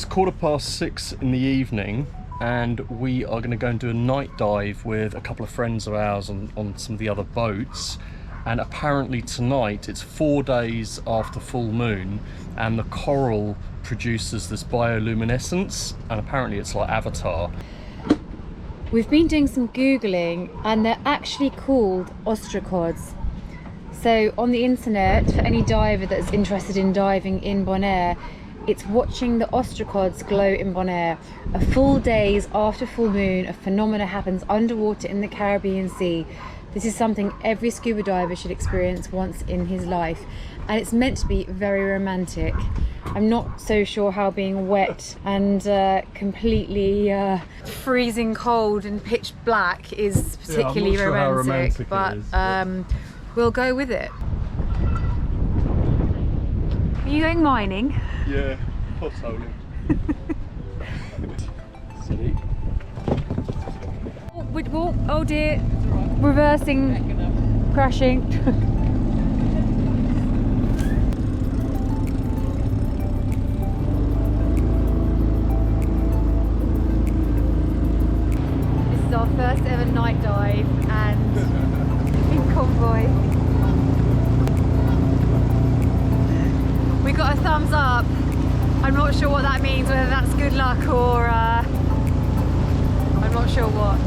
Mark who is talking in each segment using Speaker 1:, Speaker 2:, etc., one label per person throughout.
Speaker 1: 6:15 in the evening, and we are going to go and do a night dive with a couple of friends of ours on some of the other boats. And apparently tonight, it's 4 days after full moon, and the coral produces this bioluminescence, and apparently it's like Avatar.
Speaker 2: We've been doing some Googling, and they're actually called ostracods. So on the internet, for any diver that's interested in diving in Bonaire, it's watching the ostracods glow in Bonaire. A full days after full moon, a phenomena happens underwater in the Caribbean Sea. This is something every scuba diver should experience once in his life, and it's meant to be very romantic. I'm not so sure how being wet and completely freezing cold and pitch black is particularly romantic, but we'll go with it. Are you going mining?
Speaker 1: Yeah, potholing. Silly.
Speaker 2: Oh dear, reversing, crashing. This is our first ever night dive and in convoy. We got a thumbs up. I'm not sure what that means, whether that's good luck or I'm not sure what.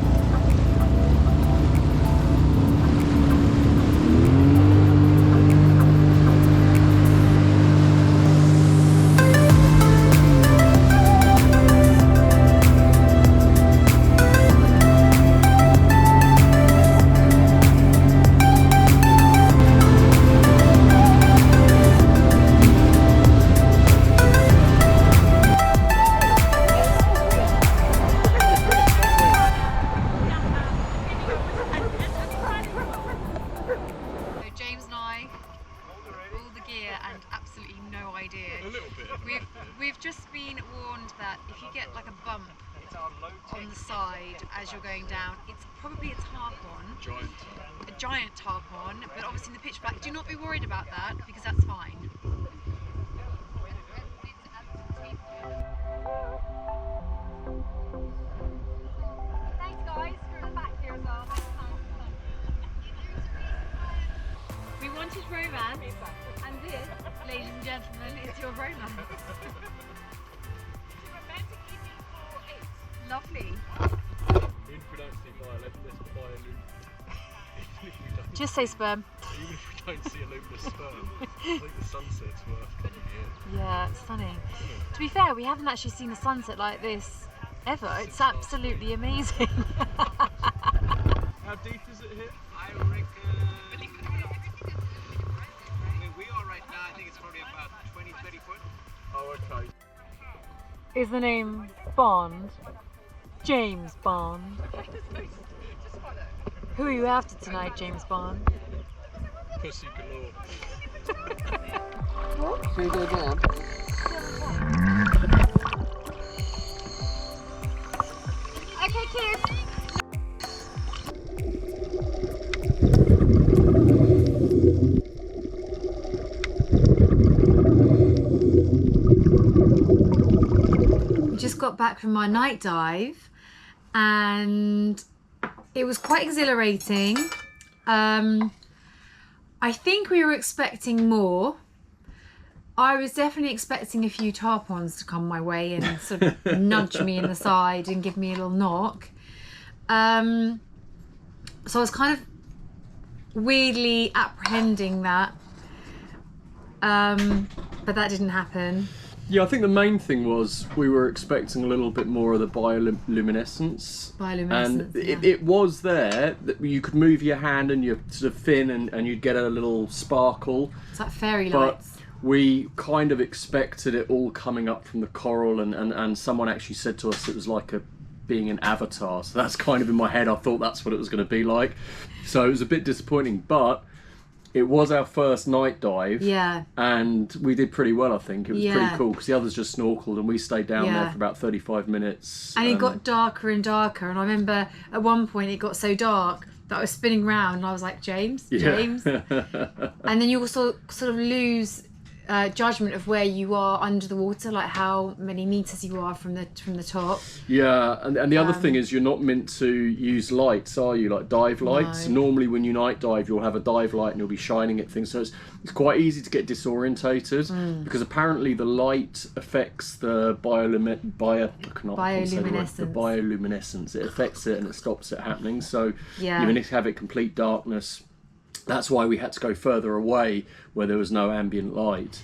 Speaker 2: We've just been warned that if you get like a bump on the side as you're going down, it's probably a tarpon, a giant tarpon, but obviously in the pitch black, do not be worried about that because that's fine. Thanks guys, you're in the back here as well. We wanted romance, and this, ladies and gentlemen, is your romance. Lovely. Just say sperm.
Speaker 1: Even if we don't see a luminous sperm, I think the sunset's worth coming here.
Speaker 2: Yeah, it's stunning. To be fair, we haven't actually seen a sunset like this ever. It's absolutely amazing.
Speaker 1: How deep is it here?
Speaker 3: I reckon where we are right now, I think it's probably about 20-30 foot.
Speaker 1: Oh, okay.
Speaker 2: Is the name Bond? James Bond. Who are you after tonight, James Bond?
Speaker 1: Pussy galore.
Speaker 3: Should we go down?
Speaker 2: Okay, kids. We just got back from our night dive and it was quite exhilarating. I think we were expecting more. I was definitely expecting a few tarpons to come my way and sort of nudge me in the side and give me a little knock. So I was kind of weirdly apprehending that, but that didn't happen.
Speaker 1: Yeah, I think the main thing was we were expecting a little bit more of the bioluminescence. And it was there, that you could move your hand and your sort of fin and you'd get a little sparkle.
Speaker 2: It's like fairy lights.
Speaker 1: But we kind of expected it all coming up from the coral, and someone actually said to us it was like being an avatar. So that's kind of in my head, I thought that's what it was going to be like. So it was a bit disappointing, but it was our first night dive, and we did pretty well, I think. It was pretty cool, because the others just snorkeled, and we stayed down there for about 35 minutes.
Speaker 2: And it got darker and darker, and I remember at one point it got so dark that I was spinning round, and I was like, James? And then you also sort of lose judgment of where you are under the water, like how many meters you are from the top.
Speaker 1: Yeah, and the other thing is you're not meant to use lights, are you? Like dive lights.
Speaker 2: No.
Speaker 1: Normally when you night dive, you'll have a dive light and you'll be shining at things. So it's quite easy to get disorientated because apparently the light affects the bioluminescence. It affects it and it stops it happening. So even if you have it complete darkness, that's why we had to go further away where there was no ambient light.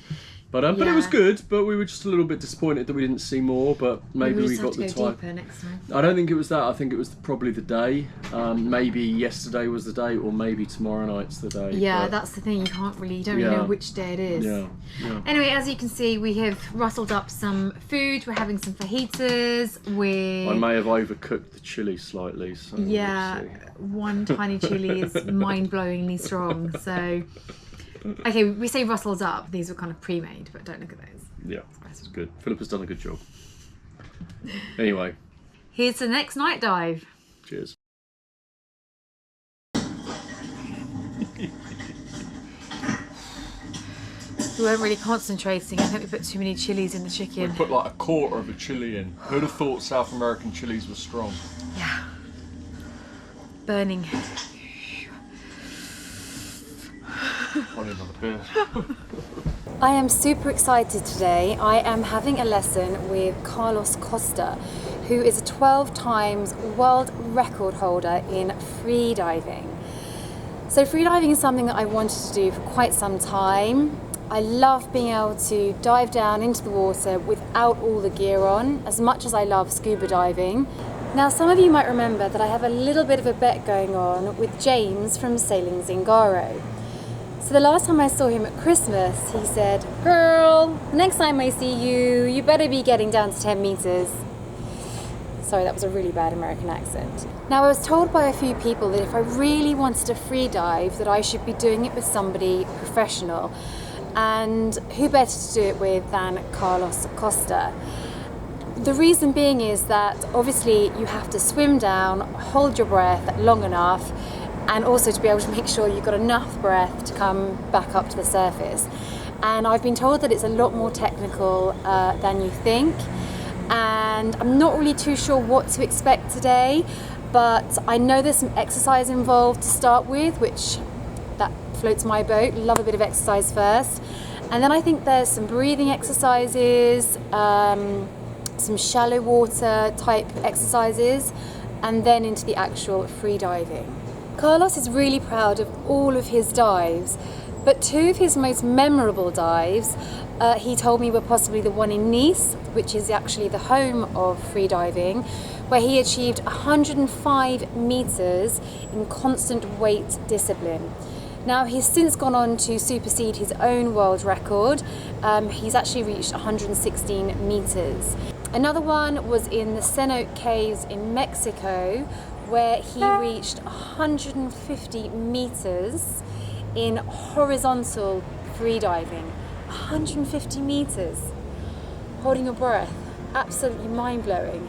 Speaker 1: But it was good, but we were just a little bit disappointed that we didn't see more, but maybe we got the time.
Speaker 2: Deeper next time.
Speaker 1: I don't think it was that, I think it was probably the day. Maybe yesterday was the day, or maybe tomorrow night's the day.
Speaker 2: Yeah,
Speaker 1: but
Speaker 2: that's the thing, you don't really know which day it is.
Speaker 1: Yeah.
Speaker 2: Anyway, as you can see, we have rustled up some food, we're having some fajitas with...
Speaker 1: I may have overcooked the chilli slightly, so we'll see.
Speaker 2: One tiny chilli is mind-blowingly strong, so... Okay, we say rustled up. These were kind of pre-made, but don't look at those.
Speaker 1: Yeah, it's good. Philippa's done a good job. Anyway.
Speaker 2: Here's the next night dive.
Speaker 1: Cheers.
Speaker 2: We weren't really concentrating. I think we put too many chilies in the chicken.
Speaker 1: We put like a quarter of a chili in. Who'd have thought South American chilies were strong?
Speaker 2: Yeah. Burning. I am super excited today. I am having a lesson with Carlos Coste, who is a 12 times world record holder in freediving. So freediving is something that I wanted to do for quite some time. I love being able to dive down into the water without all the gear on, as much as I love scuba diving. Now, some of you might remember that I have a little bit of a bet going on with James from Sailing Zingaro. So the last time I saw him at Christmas, he said, "Girl, next time I see you, you better be getting down to 10 meters. Sorry, that was a really bad American accent. Now, I was told by a few people that if I really wanted to free dive, that I should be doing it with somebody professional. And who better to do it with than Carlos Coste? The reason being is that obviously you have to swim down, hold your breath long enough, and also to be able to make sure you've got enough breath to come back up to the surface. And I've been told that it's a lot more technical than you think. And I'm not really too sure what to expect today, but I know there's some exercise involved to start with, which that floats my boat. Love a bit of exercise first. And then I think there's some breathing exercises, some shallow water type exercises, and then into the actual free diving. Carlos is really proud of all of his dives, but two of his most memorable dives, he told me, were possibly the one in Nice, which is actually the home of freediving, where he achieved 105 meters in constant weight discipline. Now, he's since gone on to supersede his own world record. He's actually reached 116 meters. Another one was in the Cenote Caves in Mexico, where he reached 150 meters in horizontal freediving. 150 meters, holding your breath, absolutely mind-blowing.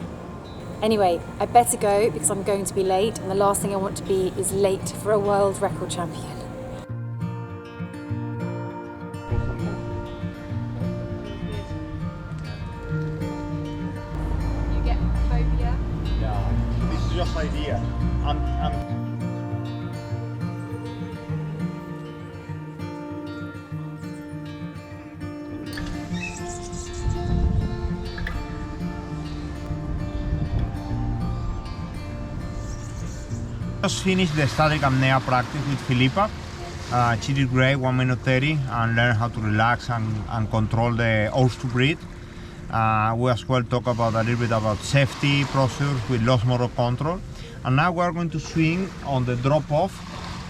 Speaker 2: Anyway, I better go because I'm going to be late, and the last thing I want to be is late for a world record champion. You get phobia?
Speaker 4: Yeah, this is just idea. Just finished the static apnea practice with Philippa. She did great, 1 minute 30, and learned how to relax and control the urge to breathe. We as well talk about a little bit about safety procedures with lost motor control. And now we're going to swing on the drop-off,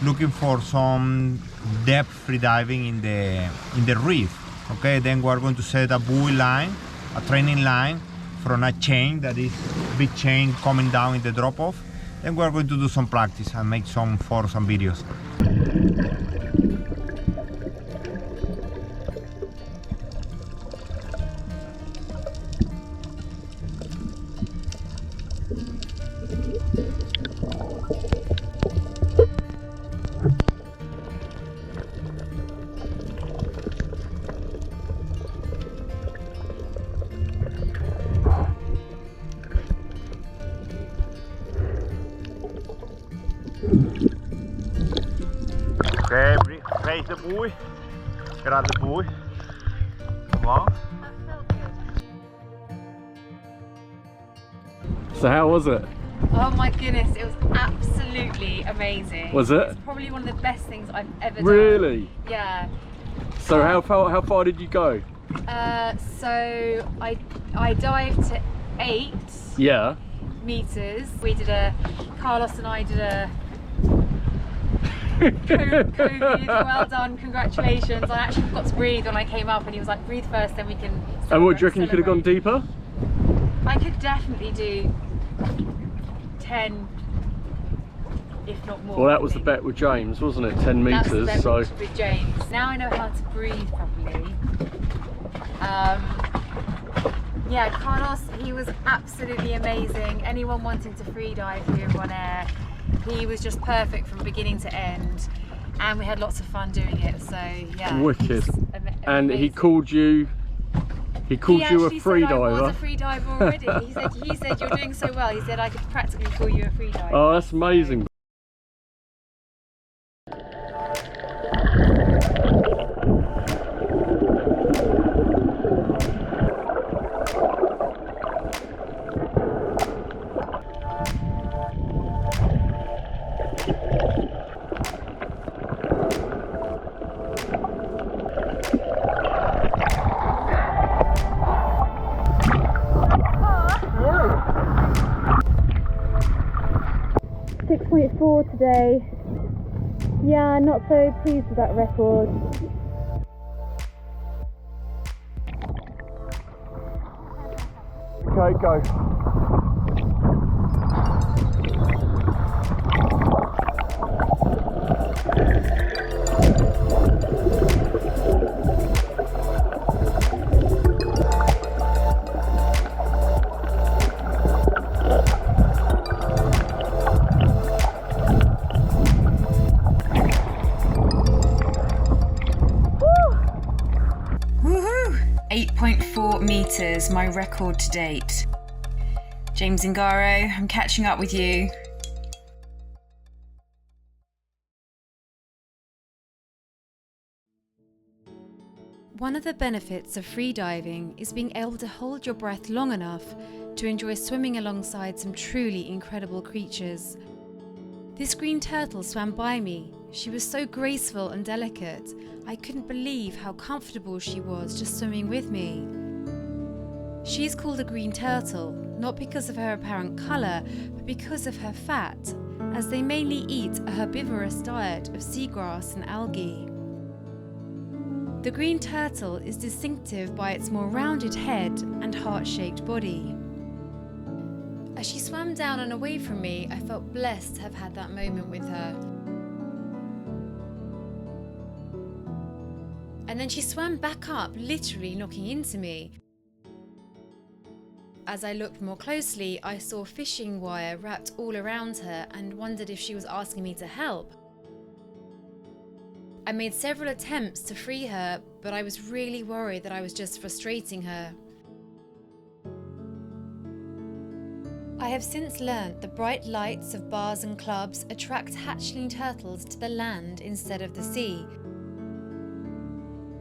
Speaker 4: looking for some depth free diving in the reef. Okay, then we're going to set a buoy line, a training line from a chain, that is big chain coming down in the drop-off. Then we're going to do some practice and make some photos and videos. Raise the buoy. Grab the buoy. Come on.
Speaker 1: So how was it?
Speaker 2: Oh my goodness, it was absolutely amazing.
Speaker 1: Was it?
Speaker 2: It's probably one of the best things I've ever done.
Speaker 1: Really?
Speaker 2: Yeah.
Speaker 1: So how far did you go?
Speaker 2: So I dived to 8
Speaker 1: Yeah.
Speaker 2: meters. Carlos and I did a COVID. Well done, congratulations. I actually forgot to breathe when I came up and he was like, breathe first, then we can celebrate.
Speaker 1: And what, do you reckon you could have gone deeper?
Speaker 2: I could definitely do 10, if not more.
Speaker 1: Well, that was the bet with James, wasn't it? 10
Speaker 2: That's the
Speaker 1: meters.
Speaker 2: bet
Speaker 1: So
Speaker 2: with James. Now I know how to breathe properly. Yeah, Carlos, he was absolutely amazing. Anyone wanting to free dive here in Bonaire, he was just perfect from beginning to end, and we had lots of fun doing it. So yeah,
Speaker 1: wicked. And he called you. He called you a free diver.
Speaker 2: I was a free diver already. He said you're doing so well. He said I could practically call you a free diver.
Speaker 1: Oh, that's amazing.
Speaker 2: 6.4 today. Yeah, not so pleased with that record.
Speaker 1: Okay, go.
Speaker 2: Woohoo! 8.4 meters, my record to date. James Ngaro, I'm catching up with you. One of the benefits of freediving is being able to hold your breath long enough to enjoy swimming alongside some truly incredible creatures. This green turtle swam by me. She was so graceful and delicate. I couldn't believe how comfortable she was just swimming with me. She's called a green turtle, not because of her apparent colour, but because of her fat, as they mainly eat a herbivorous diet of seagrass and algae. The green turtle is distinctive by its more rounded head and heart-shaped body. As she swam down and away from me, I felt blessed to have had that moment with her. And then she swam back up, literally knocking into me. As I looked more closely, I saw fishing wire wrapped all around her and wondered if she was asking me to help. I made several attempts to free her, but I was really worried that I was just frustrating her. I have since learnt the bright lights of bars and clubs attract hatchling turtles to the land instead of the sea.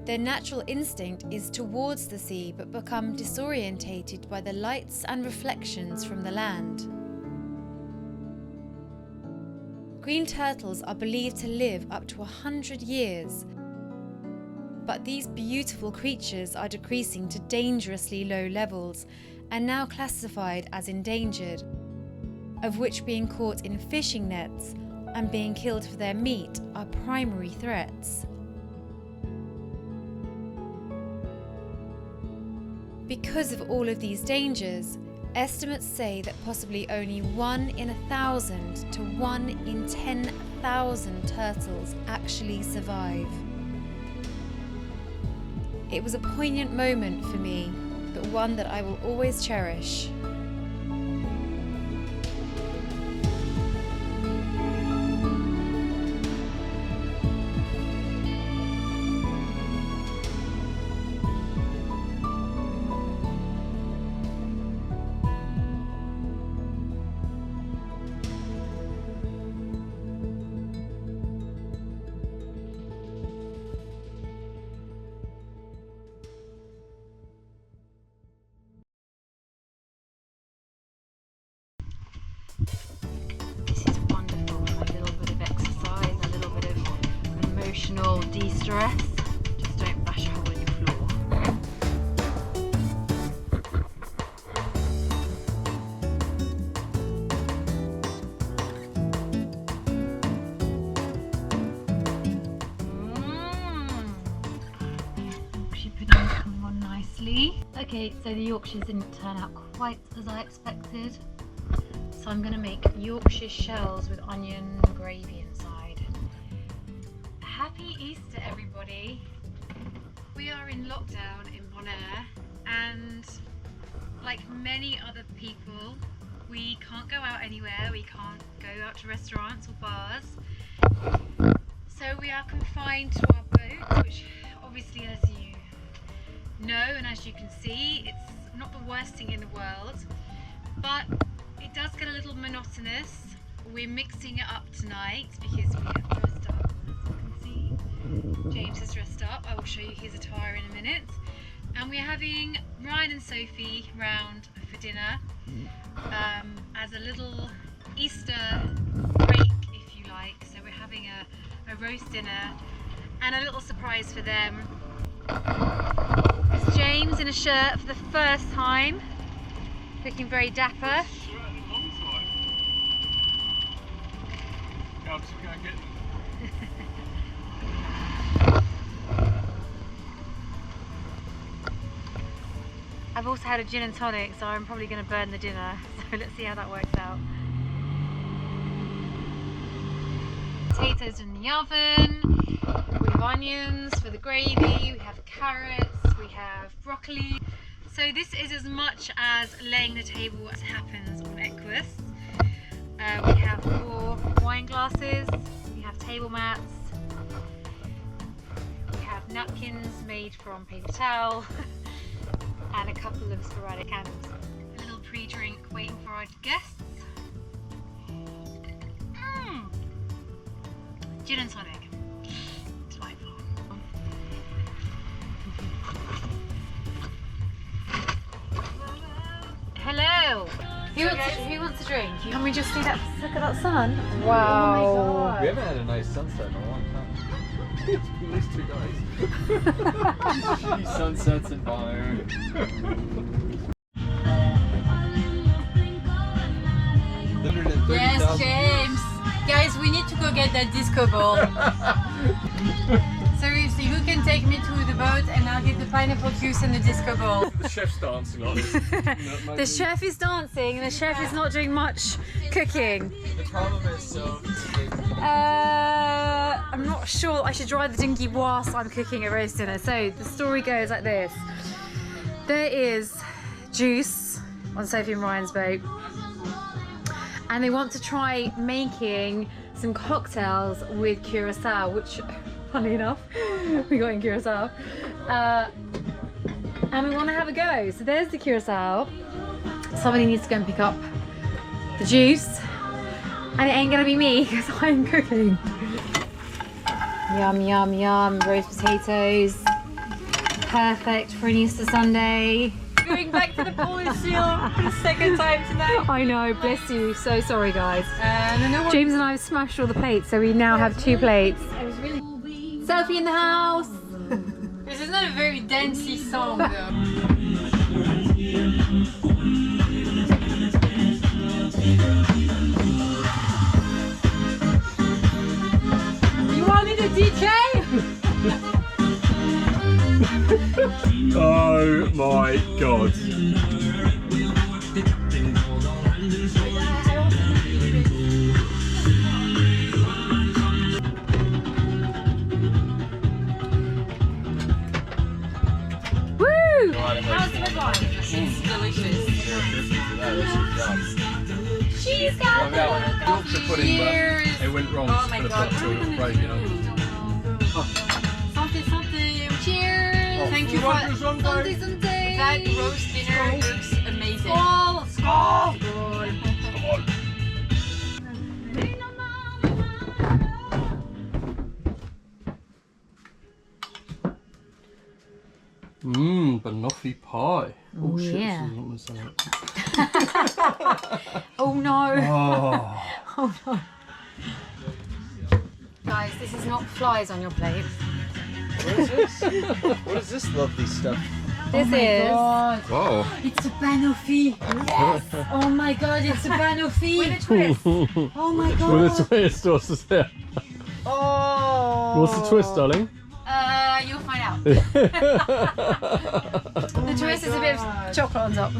Speaker 2: Their natural instinct is towards the sea, but become disorientated by the lights and reflections from the land. Green turtles are believed to live up to 100 years, but these beautiful creatures are decreasing to dangerously low levels and now classified as endangered, of which being caught in fishing nets and being killed for their meat are primary threats. Because of all of these dangers, estimates say that possibly only 1 in 1,000 to 1 in 10,000 turtles actually survive. It was a poignant moment for me, but one that I will always cherish. This is wonderful for a little bit of exercise, a little bit of emotional de-stress. Just don't bash a hole in your floor. Yorkshire pudding coming on nicely. Okay, so the Yorkshires didn't turn out quite as I expected. So I'm going to make Yorkshire shells with onion gravy inside. Happy Easter, everybody! We are in lockdown in Bonaire, and like many other people, we can't go out anywhere, we can't go out to restaurants or bars. So we are confined to our boat, which obviously, as you know and as you can see, it's not the worst thing in the world, but it does get a little monotonous. We're mixing it up tonight because we have dressed up, as you can see. James has dressed up. I will show you his attire in a minute. And we're having Ryan and Sophie round for dinner as a little Easter break, if you like. So we're having a roast dinner and a little surprise for them. It's James in a shirt for the first time, looking very dapper. I've also had a gin and tonic, so I'm probably going to burn the dinner. So let's see how that works out. Potatoes in the oven. We have onions for the gravy. We have carrots. We have broccoli. So this is as much as laying the table as happens on AEQUUS. We have 4 wine glasses. We have table mats. We have napkins made from paper towel. And a couple of sporadic candles. A little pre-drink waiting for our guests. Gin and tonic. Delightful. Hello! Who wants a drink? Can we just see that? Look at that sun. Wow. Oh my God.
Speaker 5: We haven't had a nice sunset in a long time.
Speaker 1: At least 2 days.
Speaker 5: Sunsets in Bonaire.
Speaker 6: Yes, James. Guys, we need to go get that disco ball. Seriously, who can take me to the boat and I'll get the pineapple juice and the disco ball?
Speaker 1: The chef's dancing on this.
Speaker 2: The chef is dancing and the chef is not doing much cooking.
Speaker 5: The problem is so.
Speaker 2: I'm not sure I should drive the dinghy whilst I'm cooking a roast dinner. So the story goes like this. There is juice on Sophie and Ryan's boat, and they want to try making some cocktails with curacao, which, funny enough, we got in curacao. And we want to have a go. So there's the curacao. Somebody needs to go and pick up the juice. And it ain't gonna be me because I'm cooking. Yum, yum, yum. Roast potatoes. Perfect for an Easter Sunday.
Speaker 6: Going back to the Polish seal for the second time tonight.
Speaker 2: I know, bless you. So sorry, guys.
Speaker 6: No,
Speaker 2: James and I have smashed all the plates, so we now have 2 plates.
Speaker 6: I was really...
Speaker 2: Sophie in the house.
Speaker 6: This is not a very dancey song though. You want me to DJ?
Speaker 1: Oh my God.
Speaker 2: Woo!
Speaker 6: How's the one? It's delicious. She's got the
Speaker 1: Yorkshire pudding, but it went wrong.
Speaker 6: Oh my God. Santé, santé. Cheers. Thank you for
Speaker 2: Sunday, Sunday.
Speaker 6: that roast dinner. Looks amazing.
Speaker 2: Skål! Skål!
Speaker 1: Banoffee pie. Oh shit,
Speaker 2: yeah.
Speaker 1: this is almost like...
Speaker 2: Oh no.
Speaker 1: Oh.
Speaker 2: Oh no. Guys, this is not flies on your plate.
Speaker 5: What is this? What is this lovely stuff?
Speaker 2: This is.
Speaker 5: Whoa.
Speaker 6: It's a banoffee. Yes. Oh my god, it's a banoffee.
Speaker 2: With a twist.
Speaker 6: Oh my god.
Speaker 1: With a twist, what's this there?
Speaker 6: Oh.
Speaker 1: What's the twist, darling?
Speaker 2: You'll find out. The twist is a bit of chocolate on top.